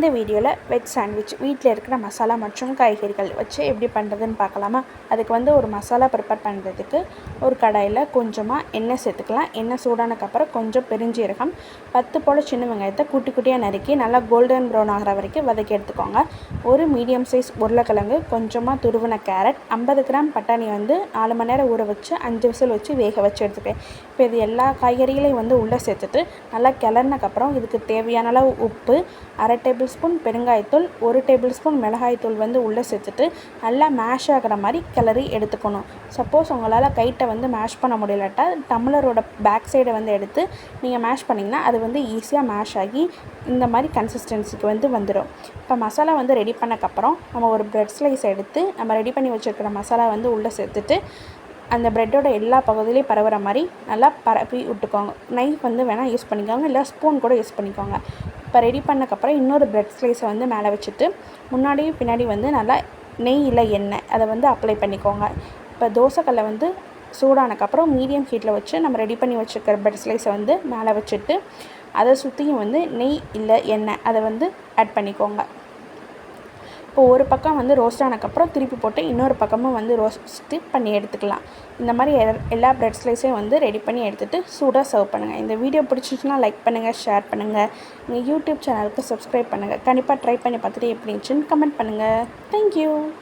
இந்த வீடியோவில் veg sandwich வீட்டில் இருக்கிற மசாலா மற்றும் காய்கறிகள் வச்சு எப்படி பண்ணுறதுன்னு பார்க்கலாமா. அதுக்கு ஒரு மசாலா ப்ரிப்பேர் பண்ணுறதுக்கு ஒரு கடாயில் கொஞ்சமாக எண்ணெய் சேர்த்துக்கலாம். எண்ணெய் சூடானதுக்கப்புறம் கொஞ்சம் பெருஞ்சீரகம், 10 போல் சின்ன வெங்காயத்தை குட்டி குட்டியாக நறுக்கி நல்லா கோல்டன் ப்ரௌன் ஆகிற வரைக்கும் வதக்கி எடுத்துக்கோங்க. ஒரு மீடியம் சைஸ் உருளைக்கிழங்கு, கொஞ்சமாக துருவின கேரட், 50 கிராம் பட்டாணி 4 மணி நேரம் ஊற வச்சு 5 விசில் வச்சு வேக வச்சு எடுத்துப்பேன். இப்போ இது எல்லா காய்கறிகளையும் உள்ளே சேர்த்துட்டு நல்லா கிளறினதுக்கப்புறம் இதுக்கு தேவையான அளவு உப்பு, 1/2 டேபிள் ஸ்பூன் பெருங்காயத்தூள், 1 டேபிள் ஸ்பூன் மிளகாய்த்தூள் உள்ளே சேர்த்துட்டு நல்லா மேஷ் ஆகிற மாதிரி கிளறி எடுத்துக்கணும். சப்போஸ் உங்களால் கைட்டை மேஷ் பண்ண முடியலட்டா டம்ளரோட பேக் சைடை எடுத்து நீங்கள் மேஷ் பண்ணிங்கன்னா அது ஈஸியாக மேஷ் ஆகி இந்த மாதிரி கன்சிஸ்டன்சிக்கு வந்துடும். இப்போ மசாலா ரெடி பண்ணக்கப்புறம் நம்ம ஒரு ப்ரெட் ஸ்லைஸ் எடுத்து நம்ம ரெடி பண்ணி வச்சுருக்கிற மசாலா உள்ளே சேர்த்துட்டு அந்த ப்ரெட்டோட எல்லா பகுதியிலையும் பரவுற மாதிரி நல்லா பரப்பி விட்டுக்கோங்க. நைஃப் வேணால் யூஸ் பண்ணிக்கோங்க, இல்லை ஸ்பூன் கூட யூஸ் பண்ணிக்கோங்க. இப்போ ரெடி பண்ணக்கப்புறம் இன்னொரு ப்ரெட் ஸ்லைஸை மேலே வச்சுட்டு முன்னாடியும் பின்னாடி நல்லா நெய் இல்லை எண்ணெய் அதை அப்ளை பண்ணிக்கோங்க. இப்போ தோசைக்கல்லை சூடானக்கப்புறம் மீடியம் ஹீட்டில் வச்சு நம்ம ரெடி பண்ணி வச்சுருக்கிற ப்ரெட் ஸ்லைஸை மேலே வச்சுட்டு அதை சுற்றியும் நெய் இல்லை எண்ணெய் அதை ஆட் பண்ணிக்கோங்க. இப்போ ஒரு பக்கம் ரோஸ்ட் ஆனதுக்கப்புறம் திருப்பி போட்டு இன்னொரு பக்கமும் ரோஸ்ட்டு பண்ணி எடுத்துக்கலாம். இந்த மாதிரி எல்லா ப்ரெட் ஸ்லைஸையும் ரெடி பண்ணி எடுத்துகிட்டு சூடாக சர்வ் பண்ணுங்கள். இந்த வீடியோ பிடிச்சிச்சுன்னா லைக் பண்ணுங்கள், ஷேர் பண்ணுங்கள், நீங்கள் யூடியூப் சேனலுக்கு சப்ஸ்கிரைப் பண்ணுங்கள். கண்டிப்பாக ட்ரை பண்ணி பார்த்துட்டு எப்படி இருந்துச்சுன்னு கமெண்ட் பண்ணுங்கள். தேங்க்யூ.